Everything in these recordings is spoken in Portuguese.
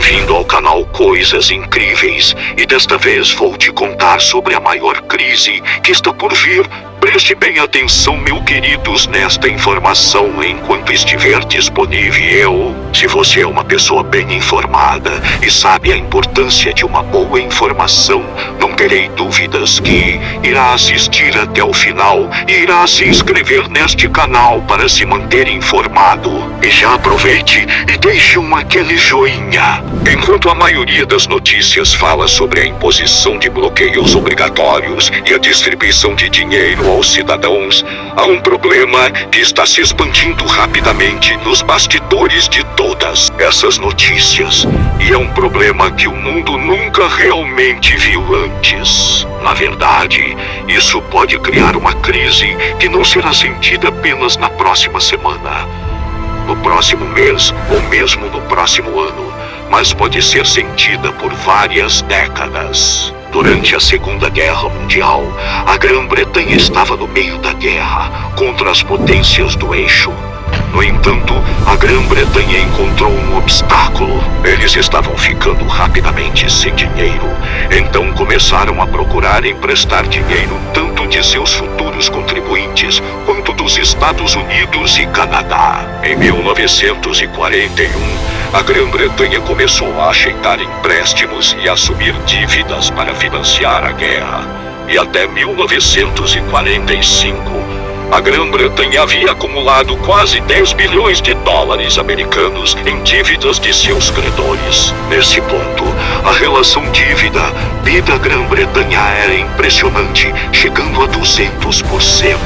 Bem-vindo ao canal Coisas Incríveis, e desta vez vou te contar sobre a maior crise que está por vir. Preste bem atenção, meus queridos, nesta informação enquanto estiver disponível. Se você é uma pessoa bem informada e sabe a importância de uma boa informação, não terei dúvidas que irá assistir até o final e irá se inscrever neste canal para se manter informado. E já aproveite e deixe aquele joinha. Enquanto a maioria das notícias fala sobre a imposição de bloqueios obrigatórios e a distribuição de dinheiro aos cidadãos, há um problema que está se expandindo rapidamente nos bastidores de todas essas notícias. E é um problema que o mundo nunca realmente viu antes. Na verdade, isso pode criar uma crise que não será sentida apenas na próxima semana, no próximo mês ou mesmo no próximo ano, mas pode ser sentida por várias décadas. Durante a Segunda Guerra Mundial, a Grã-Bretanha estava no meio da guerra contra as potências do eixo. No entanto, a Grã-Bretanha encontrou um obstáculo. Eles estavam ficando rapidamente sem dinheiro. Então começaram a procurar emprestar dinheiro tanto de seus futuros contribuintes quanto dos Estados Unidos e Canadá. Em 1941, a Grã-Bretanha começou a aceitar empréstimos e assumir dívidas para financiar a guerra. E até 1945, a Grã-Bretanha havia acumulado quase 10 bilhões de dólares americanos em dívidas de seus credores. Nesse ponto, a relação dívida-PIB da Grã-Bretanha era impressionante, chegando a 200%.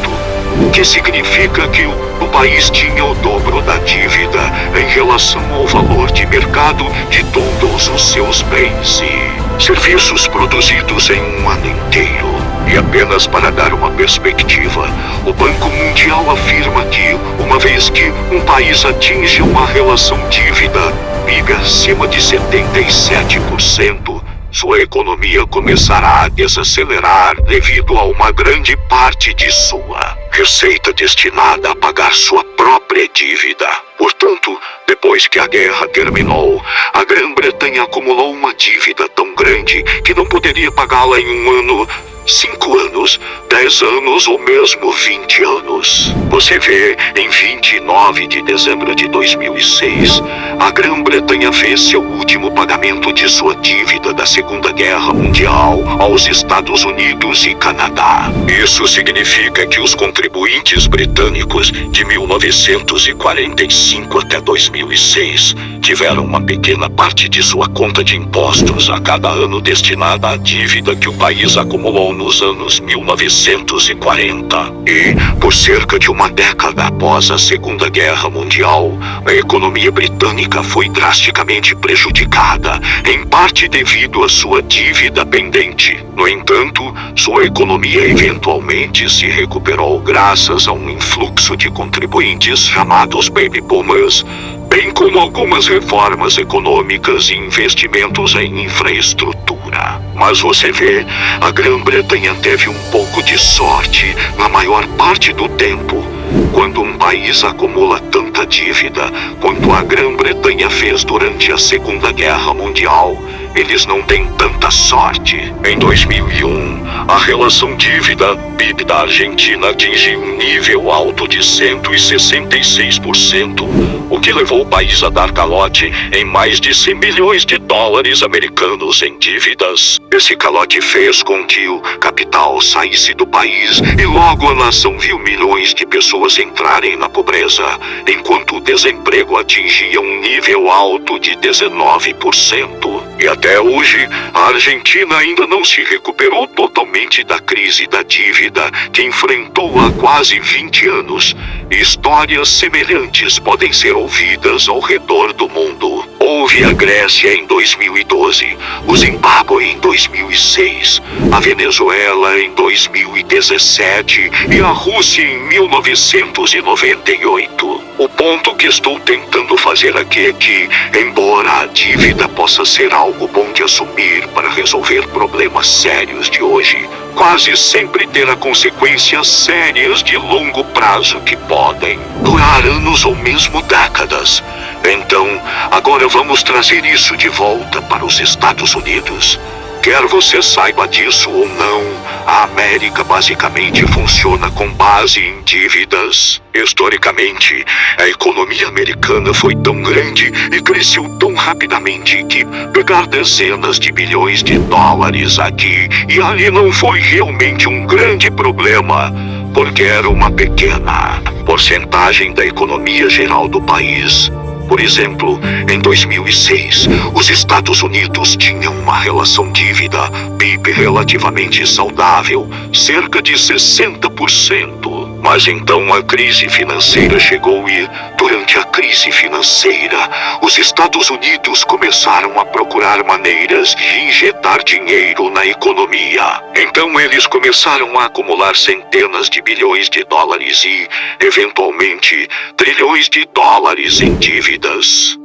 O que significa que o país tinha o dobro da dívida em relação ao valor de mercado de todos os seus bens e serviços produzidos em um ano inteiro. E apenas para dar uma perspectiva, o Banco Mundial afirma que, uma vez que um país atinge uma relação dívida-PIB acima de 77%, sua economia começará a desacelerar devido a uma grande parte de sua receita destinada a pagar sua própria dívida. Portanto, depois que a guerra terminou, a Grã-Bretanha acumulou uma dívida tão grande que não poderia pagá-la em um ano, 5 anos, 10 anos ou mesmo 20 anos. Você vê, em 29 de dezembro de 2006, a Grã-Bretanha fez seu último pagamento de sua dívida da Segunda Guerra Mundial aos Estados Unidos e Canadá. Isso significa que os contribuintes britânicos de 1945 até 2006 tiveram uma pequena parte de sua conta de impostos a cada ano destinada à dívida que o país acumulou nos anos 1940. E, por cerca de uma década após a Segunda Guerra Mundial, a economia britânica foi drasticamente prejudicada, em parte devido à sua dívida pendente. No entanto, sua economia eventualmente se recuperou graças a um influxo de contribuintes chamados Baby Boomers, bem como algumas reformas econômicas e investimentos em infraestrutura. Mas você vê, a Grã-Bretanha teve um pouco de sorte na maior parte do tempo. Quando um país acumula tanta dívida quanto a Grã-Bretanha fez durante a Segunda Guerra Mundial, eles não têm tanta sorte. Em 2001, a relação dívida-PIB da Argentina atingiu um nível alto de 166%, o que levou o país a dar calote em mais de 100 bilhões de dólares americanos em dívidas. Esse calote fez com que o capital saísse do país e logo a nação viu milhões de pessoas entrarem na pobreza, enquanto o desemprego atingia um nível alto de 19%. E até hoje, a Argentina ainda não se recuperou totalmente da crise da dívida que enfrentou há quase 20 anos. Histórias semelhantes podem ser ouvidas ao redor do mundo. Houve a Grécia em 2012, o Zimbábue em 2006, a Venezuela em 2017 e a Rússia em 1998. O ponto que estou tentando fazer aqui é que, embora a dívida possa ser algo bom de assumir para resolver problemas sérios de hoje, quase sempre terá consequências sérias de longo prazo que podem durar anos ou mesmo décadas. Então, agora vamos trazer isso de volta para os Estados Unidos. Quer você saiba disso ou não, a América basicamente funciona com base em dívidas. Historicamente, a economia americana foi tão grande e cresceu tão rapidamente que pegar dezenas de bilhões de dólares aqui e ali não foi realmente um grande problema, porque era uma pequena porcentagem da economia geral do país. Por exemplo, em 2006, os Estados Unidos tinham uma relação dívida-PIB relativamente saudável, cerca de 60%. Mas então a crise financeira chegou e, durante a crise financeira, os Estados Unidos começaram a procurar maneiras de injetar dinheiro na economia. Então eles começaram a acumular centenas de bilhões de dólares e, eventualmente, trilhões de dólares em dívidas.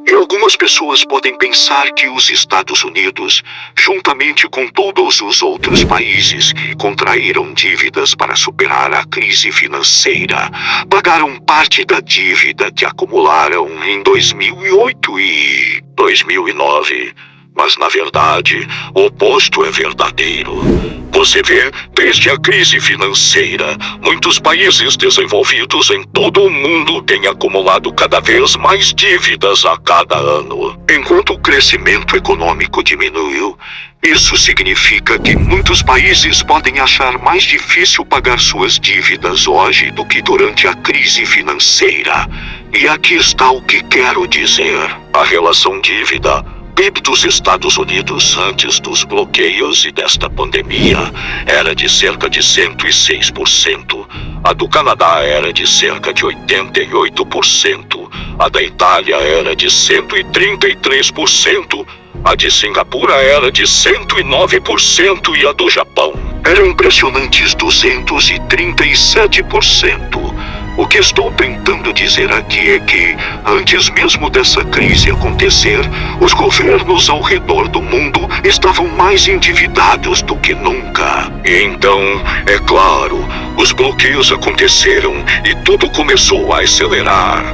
E algumas pessoas podem pensar que os Estados Unidos, juntamente com todos os outros países que contraíram dívidas para superar a crise financeira, pagaram parte da dívida que acumularam em 2008 e 2009. Mas, na verdade, o oposto é verdadeiro. Você vê, desde a crise financeira, muitos países desenvolvidos em todo o mundo têm acumulado cada vez mais dívidas a cada ano. Enquanto o crescimento econômico diminuiu, isso significa que muitos países podem achar mais difícil pagar suas dívidas hoje do que durante a crise financeira. E aqui está o que quero dizer. A relação dívida-PIB dos Estados Unidos antes dos bloqueios e desta pandemia era de cerca de 106%. A do Canadá era de cerca de 88%. A da Itália era de 133%. A de Singapura era de 109% e a do Japão era impressionantes 237%. O que estou tentando dizer aqui é que, antes mesmo dessa crise acontecer, os governos ao redor do mundo estavam mais endividados do que nunca. E então, é claro, os bloqueios aconteceram e tudo começou a acelerar.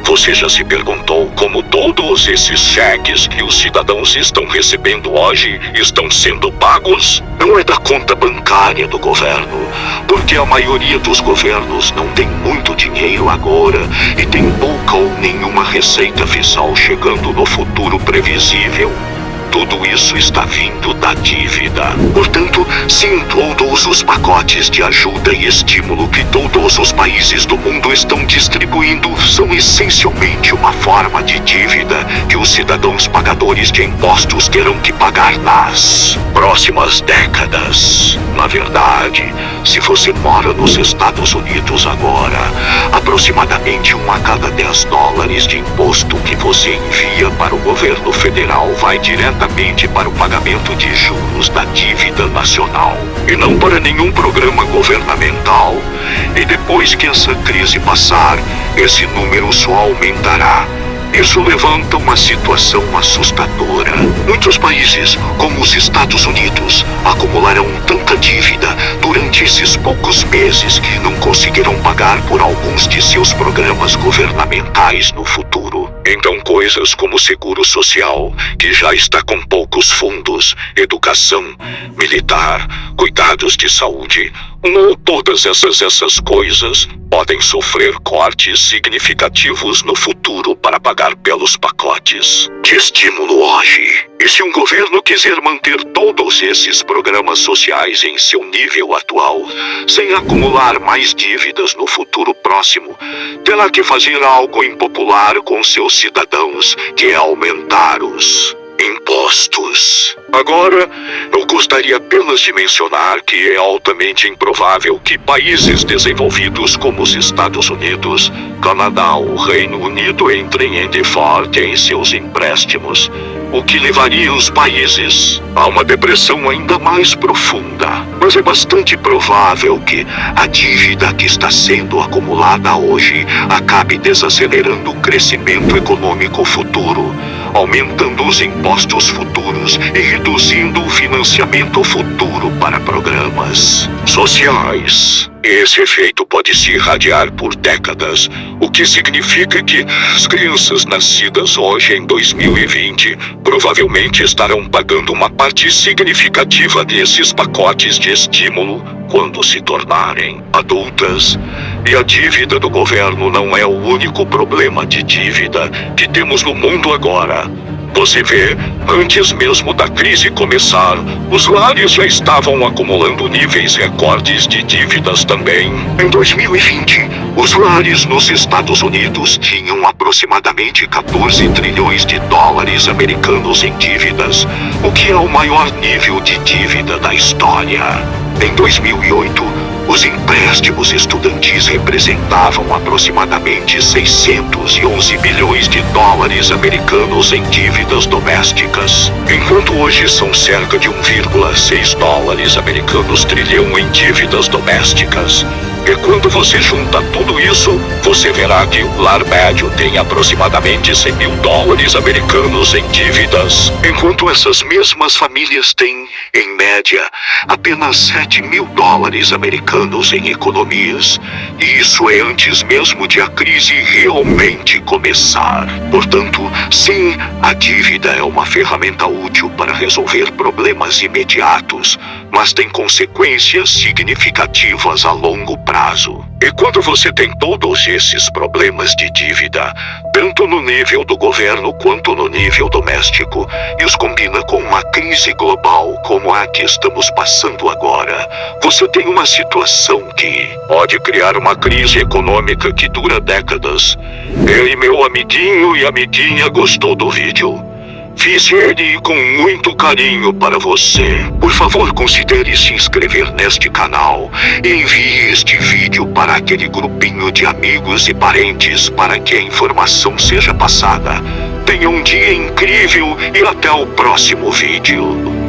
Você já se perguntou como todos esses cheques que os cidadãos estão recebendo hoje estão sendo pagos? Não é da conta bancária do governo, porque a maioria dos governos não tem muito dinheiro agora e tem pouca ou nenhuma receita fiscal chegando no futuro previsível. Tudo isso está vindo da dívida. Portanto, sim, todos os pacotes de ajuda e estímulo que todos os países do mundo estão distribuindo são essencialmente uma forma de dívida que os cidadãos pagadores de impostos terão que pagar nas próximas décadas. Na verdade, se você mora nos Estados Unidos agora, aproximadamente 1 a cada 10 dólares de imposto que você envia para o governo federal vai diretamente para o pagamento de juros da dívida nacional, e não para nenhum programa governamental. E depois que essa crise passar, esse número só aumentará. Isso levanta uma situação assustadora. Muitos países, como os Estados Unidos, acumularam tanta dívida durante esses poucos meses que não conseguirão pagar por alguns de seus programas governamentais no futuro. Então coisas como seguro social, que já está com poucos fundos, educação, militar, cuidados de saúde, ou todas essas coisas podem sofrer cortes significativos no futuro para pagar pelos pacotes de estímulo hoje. E se um governo quiser manter todos esses programas sociais em seu nível atual, sem acumular mais dívidas no futuro próximo, terá que fazer algo impopular com seus cidadãos, que é aumentar os impostos. Agora, eu gostaria apenas de mencionar que é altamente improvável que países desenvolvidos como os Estados Unidos, Canadá ou Reino Unido entrem em default em seus empréstimos, o que levaria os países a uma depressão ainda mais profunda. Mas é bastante provável que a dívida que está sendo acumulada hoje acabe desacelerando o crescimento econômico futuro, aumentando os impostos futuros e reduzindo o financiamento futuro para programas sociais. Esse efeito pode se irradiar por décadas, o que significa que as crianças nascidas hoje em 2020 provavelmente estarão pagando uma parte significativa desses pacotes de estímulo quando se tornarem adultas. E a dívida do governo não é o único problema de dívida que temos no mundo agora. Você vê, antes mesmo da crise começar, os lares já estavam acumulando níveis recordes de dívidas também. Em 2020, os lares nos Estados Unidos tinham aproximadamente 14 trilhões de dólares americanos em dívidas, o que é o maior nível de dívida da história. Em 2008, os empréstimos estudantis representavam aproximadamente 611 bilhões de dólares americanos em dívidas domésticas, enquanto hoje são cerca de 1,6 dólares americanos trilhão em dívidas domésticas. E quando você junta tudo isso, você verá que o lar médio tem aproximadamente 100 mil dólares americanos em dívidas, enquanto essas mesmas famílias têm, em média, apenas 7 mil dólares americanos em economias. E isso é antes mesmo de a crise realmente começar. Portanto, sim, a dívida é uma ferramenta útil para resolver problemas imediatos, mas tem consequências significativas a longo prazo. E quando você tem todos esses problemas de dívida, tanto no nível do governo quanto no nível doméstico, e os combina com uma crise global como a que estamos passando agora, você tem uma situação que pode criar uma crise econômica que dura décadas. E meu amiguinho e amiguinha gostou do vídeo? Fiz ele com muito carinho para você. Por favor, considere se inscrever neste canal e envie este vídeo para aquele grupinho de amigos e parentes para que a informação seja passada. Tenha um dia incrível e até o próximo vídeo.